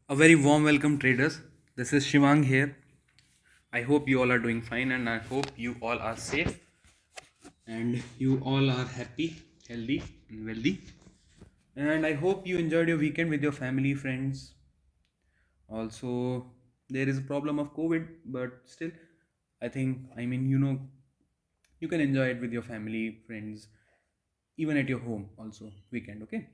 A very warm welcome, traders. This is Shivang here. I hope you all are doing fine and I hope you all are safe and you all are happy, healthy, and wealthy. And I hope you enjoyed your weekend with your family, friends. Also, there is a problem of COVID, but still, you can enjoy it with your family, friends, even at your home, also, weekend, okay?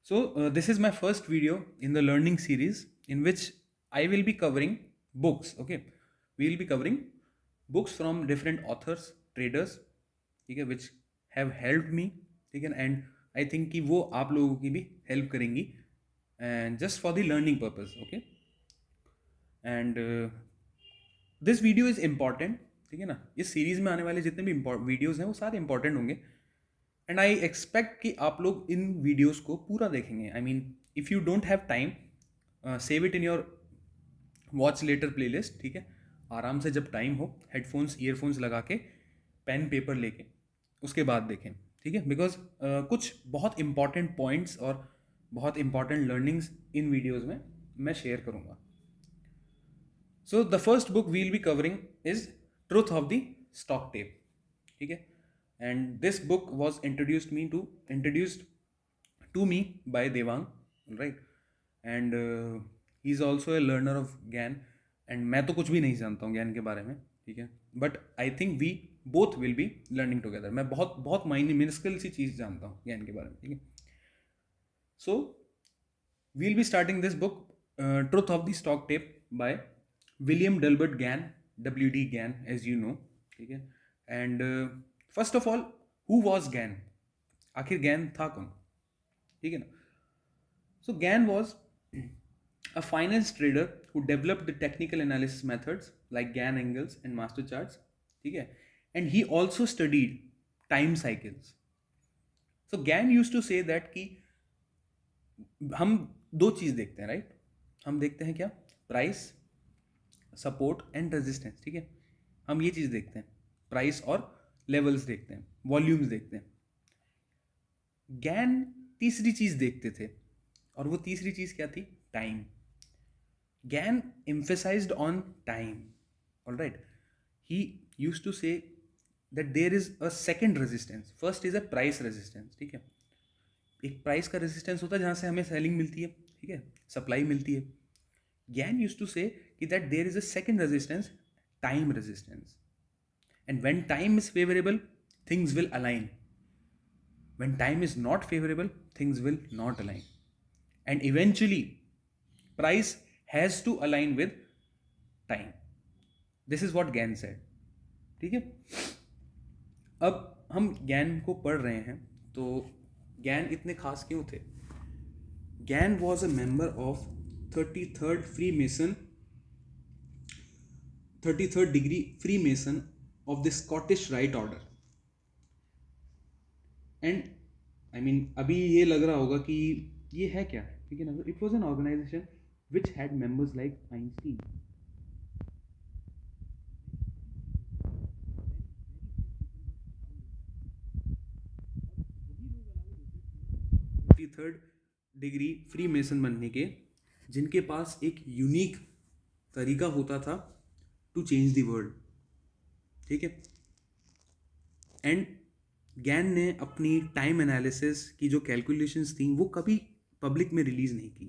So, this is my first video in the learning series in which I will be covering books. Okay, we will be covering books from different authors, traders, ठीक है, which have helped me, ठीक है, and I think कि वो आप लोगों की भी help करेंगी and just for the learning purpose. Okay, and this video is important, ठीक है ना. इस सीरीज में आने वाले जितने भी वीडियोस हैं वो सारे इंपॉर्टेंट होंगे एंड आई एक्सपेक्ट कि आप लोग इन वीडियोस को पूरा देखेंगे. I mean if you don't have time, save it in your watch later playlist. ठीक है, आराम से जब टाइम हो हेडफोन्स ईयरफोन्स लगा के पेन पेपर लेके उसके बाद देखें. ठीक है, बिकॉज कुछ बहुत इंपॉर्टेंट पॉइंट्स और बहुत इंपॉर्टेंट लर्निंग्स इन वीडियोज़ में मैं शेयर करूँगा. So the first book we'll be covering is truth of the stock tape. ठीक है, and this book was introduced to me by Devang, right? And he's also a learner of ज्ञान and मैं तो कुछ भी नहीं जानता हूँ ज्ञान के बारे में. ठीक है, but I think we both will be learning together. मैं बहुत बहुत मिनिस्कल सी चीज़ जानता हूँ ज्ञान के बारे में. ठीक है, so will be starting this book truth of the stock tape by William Delbert Gann, WD Gann, as you know. ठीक है, and first of all, who was Gann? आखिर ज्ञान था कौन? ठीक है ना. So Gann was a finance trader who developed the technical analysis methods like Gann angles and master charts. ठीक है, and he also studied time cycles. So Gann use to say that कि हम दो चीज़ देखते हैं, राइट? हम देखते हैं क्या? Price, support and resistance. ठीक है, हम ये चीज़ देखते हैं, प्राइस और लेवल्स देखते हैं, वॉल्यूम्स देखते हैं. ज्ञान तीसरी चीज़ देखते थे और वो तीसरी चीज़ क्या थी? टाइम. ज्ञान emphasized on time. All right, he used to say that there is a second resistance. First is a price resistance. ठीक है, एक प्राइस का रेजिस्टेंस होता है जहाँ से हमें सेलिंग मिलती है, ठीक है, सप्लाई मिलती है. ज्ञान यूज टू से कि that there is a second resistance, time resistance. And when time is favourable, things will align. When time is not favorable, things will not align. And eventually, price has to align with time. This is what ज्ञान said. ठीक है, अब हम ज्ञान को पढ़ रहे हैं तो ज्ञान इतने खास क्यों थे? ज्ञान was a member of 33rd Freemason, 33rd degree Freemason of the Scottish Rite Order. And I mean अभी ये लग रहा होगा कि ये है क्या, ठीक है ना. It was an organisation which had members like Einstein. 33rd degree freemason बनने के, जिनके पास एक यूनिक तरीका होता था टू चेंज द वर्ल्ड. ठीक है, एंड ज्ञान ने अपनी टाइम एनालिसिस की जो कैलकुलेशंस थी वो कभी पब्लिक में रिलीज नहीं की.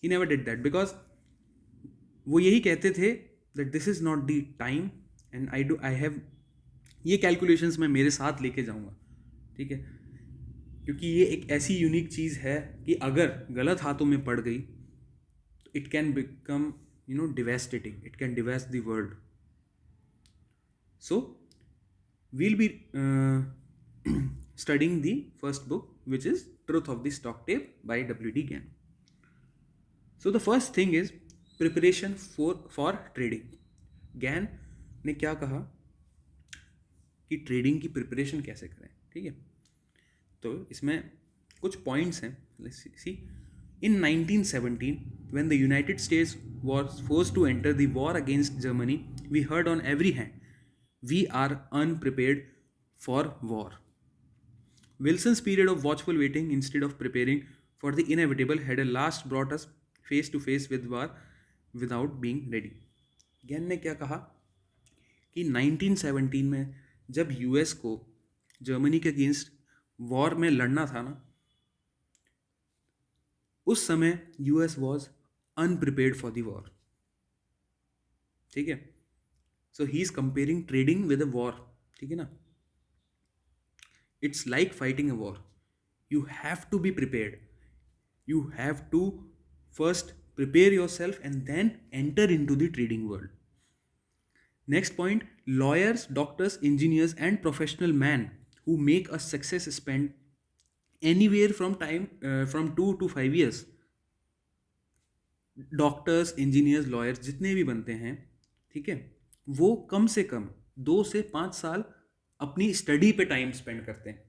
He never did that because वो यही कहते थे that this is not the time and I have ये कैलकुलेशंस मैं मेरे साथ लेके जाऊंगा. ठीक है, क्योंकि ये एक ऐसी यूनिक चीज़ है कि अगर गलत हाथों में पड़ गई तो it can become devastating. It can divest the world. So we'll be studying the first book, which is Truth of the Stock Tape by WD Gann. So the first thing is preparation for trading. Gann ने क्या कहा कि trading की preparation कैसे करें. ठीक है, तो इसमें कुछ पॉइंट्स हैं. Let's see. In 1917, when the United States was forced to enter the war against Germany, we heard on every hand, we are unprepared for war. Wilson's period of watchful waiting instead of preparing for the inevitable had at last brought us face to face with war without being ready. Gann ने क्या कहा कि 1917 में जब US को Germany के against war में लड़ना था ना, उस समय US was unprepared for the war. ठीक है. So he is comparing trading with a war. ठीक है ना. It's like fighting a war. You have to be prepared. You have to first prepare yourself and then enter into the trading world. Next point, lawyers, doctors, engineers and professional men who make a success spend anywhere from 2 to 5 years. Doctors, engineers, lawyers जितने भी बनते हैं, ठीक है, वो कम से कम 2 से 5 साल अपनी स्टडी पे टाइम स्पेंड करते हैं.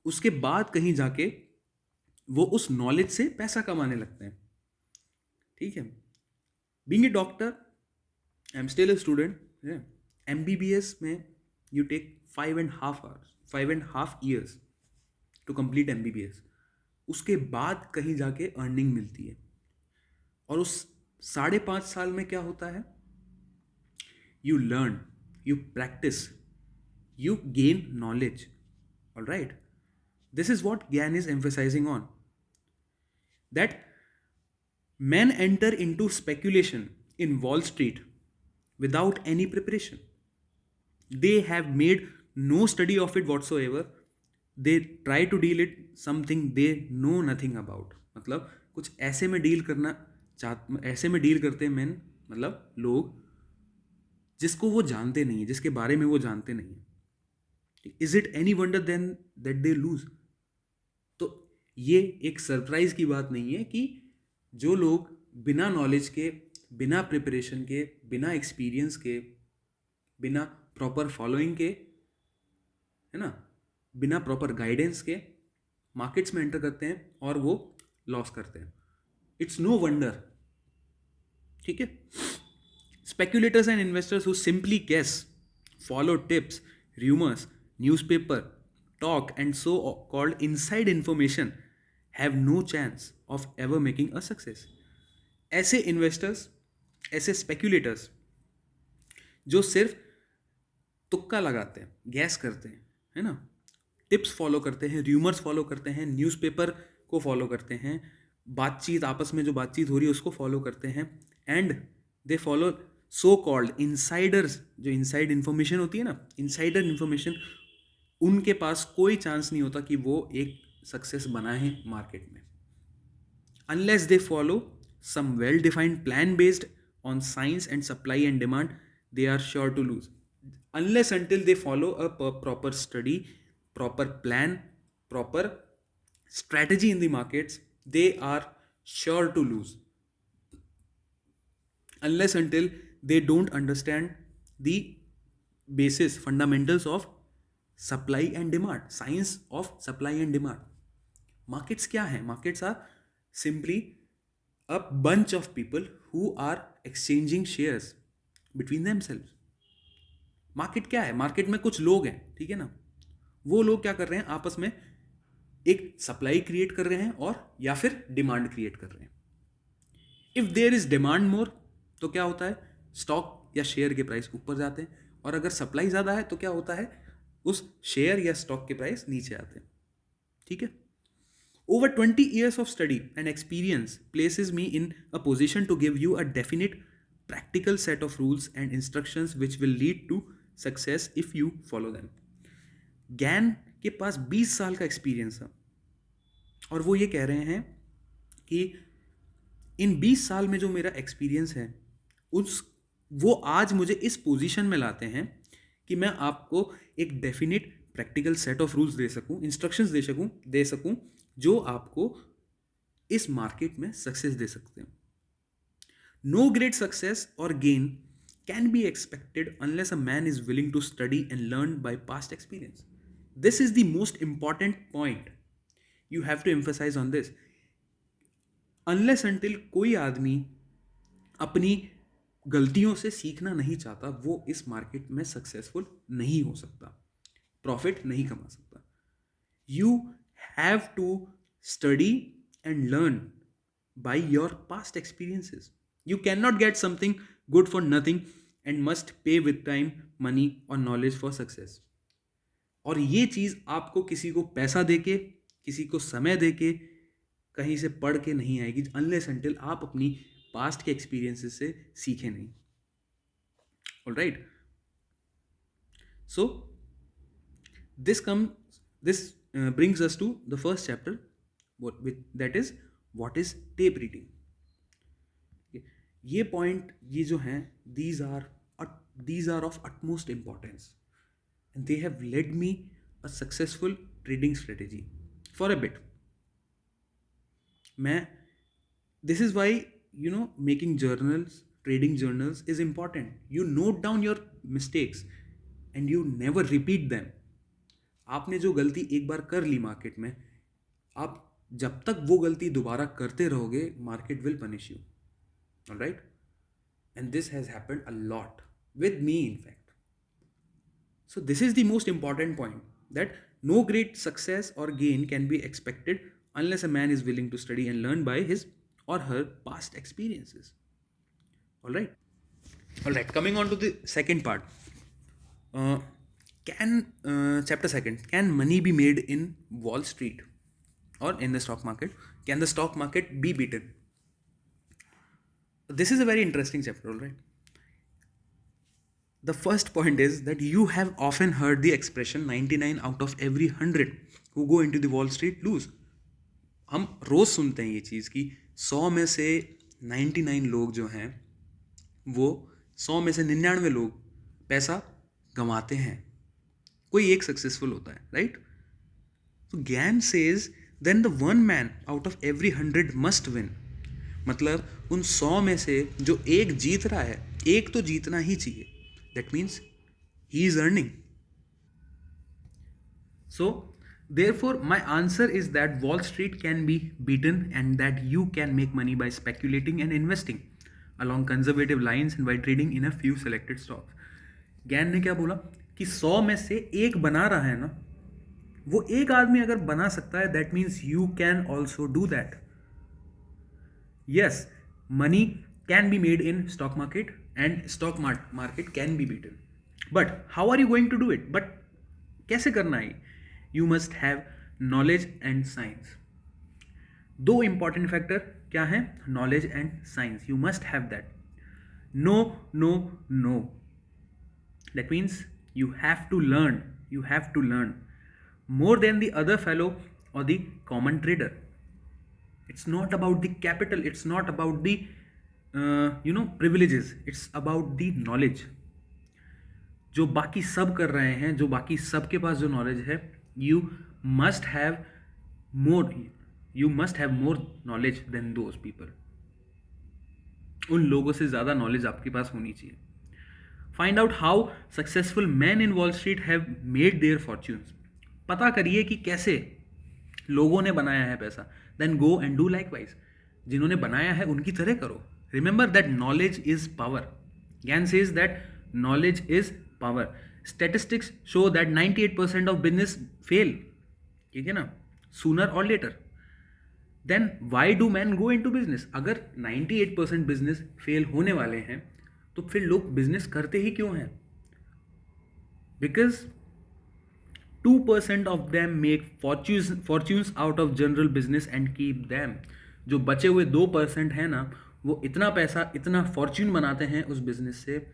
उसके बाद कहीं जाके वो उस नॉलेज से पैसा कमाने लगते हैं. ठीक है. Being a doctor, I am still a student. MBBS में you take 5.5 years to complete MBBS. उसके बाद कहीं जाके अर्निंग मिलती है. और उस 5.5 साल में क्या होता है? You learn, you practice, you gain knowledge. All right. This is what Gyan is emphasizing on. That men enter into speculation in Wall Street without any preparation. They have made no study of it whatsoever. They try to deal it something they know nothing about. मतलब कुछ ऐसे में deal करते हैं men, मतलब लोग जिसको वो जानते नहीं है, जिसके बारे में वो जानते नहीं है. Is it any wonder then that they lose? तो ये एक सरप्राइज की बात नहीं है कि जो लोग बिना नॉलेज के, बिना प्रिपरेशन के, बिना एक्सपीरियंस के, बिना प्रॉपर फॉलोइंग के, है ना, बिना प्रॉपर गाइडेंस के मार्केट्स में एंटर करते हैं और वो लॉस करते हैं. It's no wonder. ठीक है. Speculators and investors who simply guess, follow tips, rumors, newspaper talk and so called inside information have no chance of ever making a success. ऐसे इन्वेस्टर्स, ऐसे स्पेक्यूलेटर्स जो सिर्फ तुक्का लगाते हैं, गैस करते हैं, है ना, टिप्स फॉलो करते हैं, र्यूमर्स फॉलो करते हैं, न्यूज़पेपर को फॉलो करते हैं, बातचीत, आपस में जो बातचीत हो रही है उसको फॉलो करते हैं, and they follow so called Insiders. जो इनसाइड इन्फॉर्मेशन होती है ना, इनसाइडर इन्फॉर्मेशन, उनके पास कोई चांस नहीं होता कि वो एक सक्सेस बनाएं मार्केट में, unless they follow some well defined plan based on science and supply and demand. They are sure to lose. Unless until they follow a proper study, proper plan, proper strategy in the markets, they are sure to lose. Unless until they don't understand the basis, fundamentals of supply and demand, science of supply and demand. Markets क्या है? Markets are simply a bunch of people who are exchanging shares between themselves. Market क्या है? Market में कुछ लोग हैं, ठीक है ना, वो लोग क्या कर रहे हैं, आपस में एक सप्लाई क्रिएट कर रहे हैं और या फिर डिमांड क्रिएट कर रहे हैं. If there is demand more तो क्या होता है, स्टॉक या शेयर के प्राइस ऊपर जाते हैं, और अगर सप्लाई ज़्यादा है तो क्या होता है, उस शेयर या स्टॉक के प्राइस नीचे आते हैं. ठीक है. Over 20 years of study and experience places me in a position to give you a definite practical set of rules and instructions which will lead to success if you follow them. Gann के पास 20 साल का experience है और वो ये कह रहे हैं कि इन 20 साल में जो मेरा एक्सपीरियंस है वो आज मुझे इस पोजीशन में लाते हैं कि मैं आपको एक definite practical set of rules दे सकूं, इंस्ट्रक्शंस दे सकूं जो आपको इस मार्केट में सक्सेस दे सकते हैं. नो ग्रेट सक्सेस और gain can be expected unless a man is willing to study and learn by past experience. This is the most important point. You have to emphasize on this. Unless until कोई आदमी अपनी गलतियों से सीखना नहीं चाहता, वो इस मार्केट में सक्सेसफुल नहीं हो सकता, प्रॉफिट नहीं कमा सकता. You have to Study and learn by your past experiences. You cannot get something good for nothing and must pay with time, money or knowledge for success. और ये चीज़ आपको किसी को पैसा देके, किसी को समय देके, कहीं से पढ़ के नहीं आएगी, अनलेस अनटिल आप अपनी पास्ट के एक्सपीरियंसेस से सीखे नहीं. Alright, so this brings us to the first chapter, that is what is tape reading. ये पॉइंट, ये जो हैं, these are of utmost importance and they have led me a successful trading strategy for a bit. This is why, making journals, trading journals is important. You note down your mistakes and you never repeat them. आपने जो गलती एक बार कर ली market में, आप जब तक वो गलती दोबारा करते रहोगे, market will punish you. Alright, and this has happened a lot with me, in fact. So this is the most important point, that no great success or gain can be expected unless a man is willing to study and learn by his or her past experiences. All right, coming on to the second part. Chapter second, can money be made in Wall Street or in the stock market? Can the stock market be beaten? This is a very interesting chapter. All right, the first point is that you have often heard the expression 99 out of every 100 who go into the Wall Street lose. हम रोज सुनते हैं ये चीज़ कि 100 में से 99 लोग जो हैं, वो 100 में से 99 लोग पैसा गंवाते हैं, कोई एक सक्सेसफुल होता है, राइट? तो Gann says then the one man out of every 100 must win. मतलब उन 100 में से जो एक जीत रहा है, एक तो जीतना ही चाहिए. That means he is earning. So, therefore, my answer is that Wall Street can be beaten and that you can make money by speculating and investing along conservative lines and by trading in a few selected stocks. ज्ञान ने क्या बोला कि 100 में से एक बना रहा है ना, वो एक आदमी अगर बना सकता है, that means you can also do that. Yes, money can be made in stock market and stock market can be beaten. But how are you going to do it? But कैसे करना है? You must have knowledge and science. दो important factor क्या है? Knowledge and science. You must have that. No. That means you have to learn. You have to learn more than the other fellow or the common trader. It's not about the capital. It's not about the privileges. It's about the knowledge. जो बाकी सब कर रहे हैं, जो बाकी सब के पास जो नॉलेज है, you must have more knowledge than those people. उन लोगों से ज़्यादा नॉलेज आपके पास होनी चाहिए. Find out how successful men in Wall Street have made their fortunes. पता करिए कि कैसे लोगों ने बनाया है पैसा. Then go and do likewise. जिन्होंने बनाया है उनकी तरह करो. Remember that knowledge is power. Gyan says that knowledge is power. Statistics show that 98% of business fail. ठीक है ना? Sooner or later. Then why do men go into business? अगर 98% business fail होने वाले हैं, तो फिर लोग business करते ही क्यों हैं? Because 2% of them make fortunes out of general business and keep them. जो बचे हुए 2% है ना, वो इतना पैसा, इतना फॉर्च्यून बनाते हैं उस बिजनेस से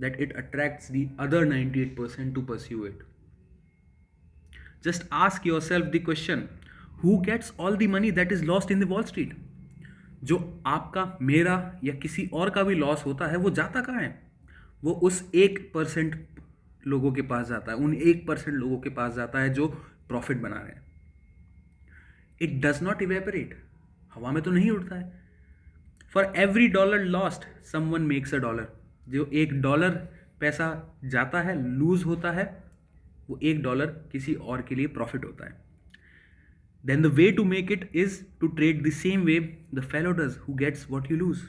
that it attracts the other 98% to pursue it. Just ask yourself the question, who gets all the money that is lost in the Wall Street? जो आपका, मेरा या किसी और का भी लॉस होता है, वो जाता कहाँ है? वो उस 1% लोगों के पास जाता है, उन 1% लोगों के पास जाता है जो प्रॉफिट बना रहे हैं. It does not evaporate. हवा में तो नहीं उड़ता है. For every dollar lost someone makes a dollar. जो $1 पैसा जाता है, लूज होता है, वो $1 किसी और के लिए प्रॉफिट होता है. Then the way to make it is to trade the same way the fellow does who gets what you lose.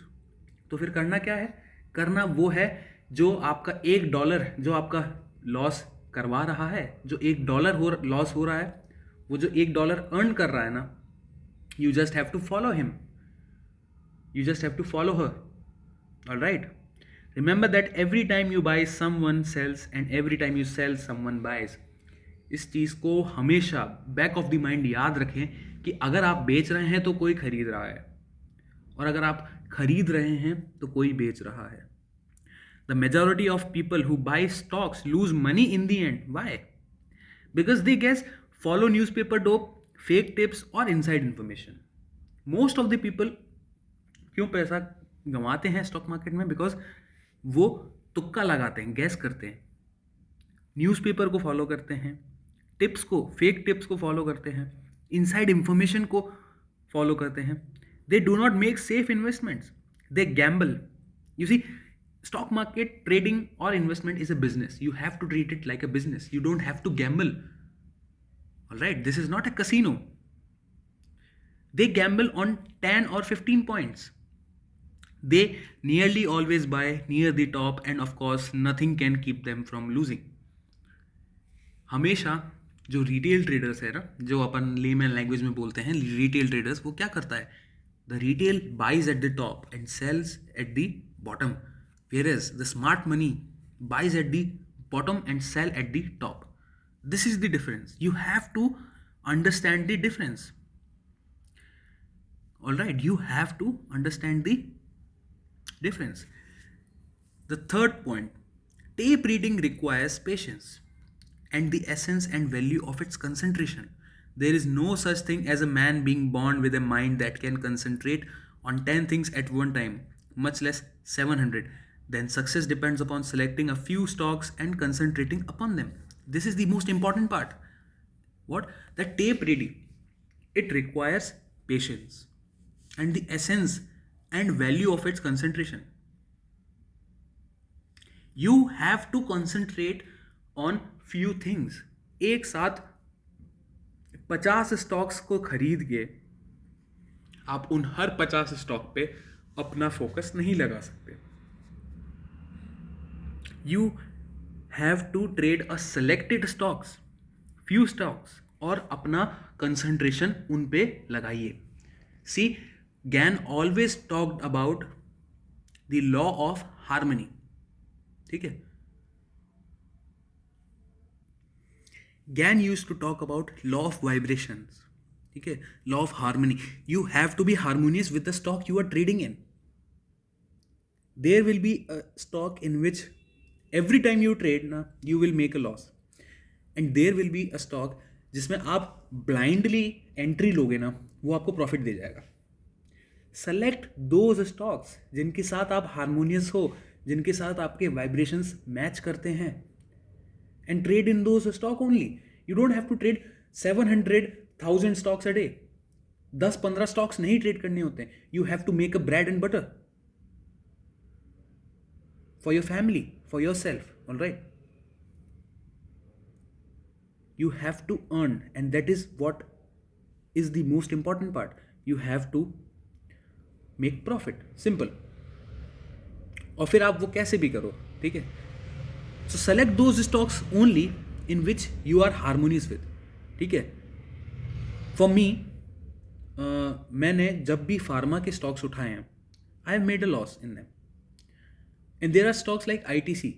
तो फिर करना क्या है? करना वो है जो आपका $1 जो आपका लॉस करवा रहा है, जो $1 लॉस हो रहा है, वो जो $1 अर्न कर रहा है ना, You just have to follow him. You just have to follow her. All right. Remember that every time you buy, someone sells, and every time you sell, someone buys. इस चीज़ को हमेशा बैक ऑफ द माइंड याद रखें कि अगर आप बेच रहे हैं तो कोई खरीद रहा है, और अगर आप खरीद रहे हैं तो कोई बेच रहा है. The majority of people who buy stocks lose money in the end. Why? Because they guess, follow newspaper dope, fake tips और inside information. Most of the people क्यों पैसा गंवाते हैं स्टॉक मार्केट में? बिकॉज वो तुक्का लगाते हैं, गैस करते हैं, न्यूज़पेपर को फॉलो करते हैं, टिप्स को, फेक टिप्स को फॉलो करते हैं, इनसाइड इंफॉर्मेशन को फॉलो करते हैं. They do not make safe investments, they gamble. You see, stock market trading or investment is a business. You have to treat it like a business. You don't have to gamble. All right, this is not a casino. They gamble on 10 or 15 points. They nearly always buy near the top, and of course nothing can keep them from losing. हमेशा जो retail traders है ना, जो अपन layman language में बोलते हैं retail traders, वो क्या करता है? The retail buys at the top and sells at the bottom. Whereas the smart money buys at the bottom and sell at the top. This is the difference. You have to understand the difference. Alright, you have to understand the difference. The third point, tape reading requires patience and the essence and value of its concentration. There is no such thing as a man being born with a mind that can concentrate on 10 things at one time, much less 700. Then success depends upon selecting a few stocks and concentrating upon them. This is the most important part. What? The tape reading. It requires patience and the essence and value of its concentration. You have to concentrate on few things. एक साथ 50 stocks को खरीद के आप उन हर 50 stock पे अपना focus नहीं लगा सकते. You have to trade a selected stocks, few stocks, और अपना concentration उन पे लगाइए. See, Gann always talked about the law of harmony. ठीक है? Gann used to talk about law of vibrations. ठीक है? Law of harmony. You have to be harmonious with the stock you are trading in. There will be a stock in which every time you trade ना, you will make a loss, and there will be a stock जिसमें आप blindly entry लोगे ना, वो आपको profit दे जाएगा. Select those stocks जिनके साथ आप harmonious हो, जिनके साथ आपके vibrations match करते हैं, and trade in those stock only. You don't have to trade 700,000 stocks a day. 10-15 stocks नहीं trade करने होते. You have to make a bread and butter for your family, for yourself. All right, you have to earn, and that is what is the most important part. You have to make profit. Simple. और फिर आप वो कैसे भी करो, ठीक है? So select those stocks only in which you are harmonious with. ठीक है? For me, मैंने जब भी फार्मा के स्टॉक्स उठाए हैं, I have made a loss in them. And there are stocks like ITC,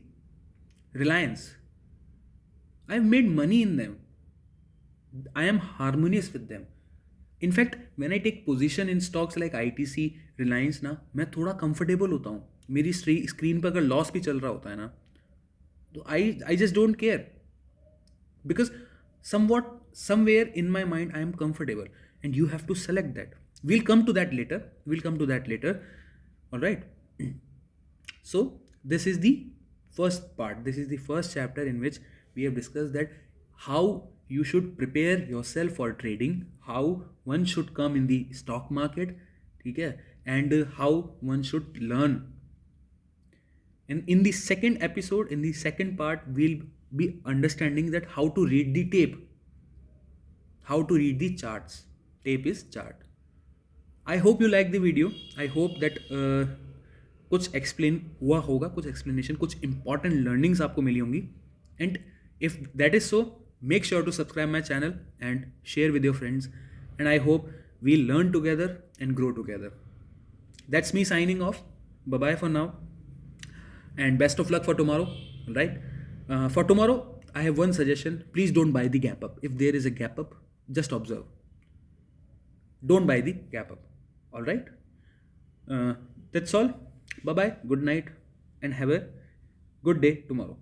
Reliance. I've made money in them. I am harmonious with them. In fact, when I take position in stocks like ITC, Reliance ना, मैं थोड़ा comfortable होता हूँ. मेरी screen पर अगर loss भी चल रहा होता है ना, तो I just don't care. Because somewhere in my mind I am comfortable, and you have to select that. We'll come to that later. All right. So this is the first part. This is the first chapter in which we have discussed that how you should prepare yourself for trading, how one should come in the stock market, okay, and how one should learn. And in the second episode, in the second part, we'll be understanding that how to read the tape, how to read the charts. Tape is chart. I hope you like the video. I hope that कुछ explain हुआ होगा, कुछ explanation, कुछ important learnings आपको मिली होंगी. And if that is so, make sure to subscribe my channel and share with your friends. And I hope we'll learn together and grow together. That's me signing off. Bye bye for now, and best of luck for tomorrow. Right? For tomorrow, I have one suggestion. Please don't buy the gap up. If there is a gap up, just observe. Don't buy the gap up. All right? That's all. Bye bye. Good night, and have a good day tomorrow.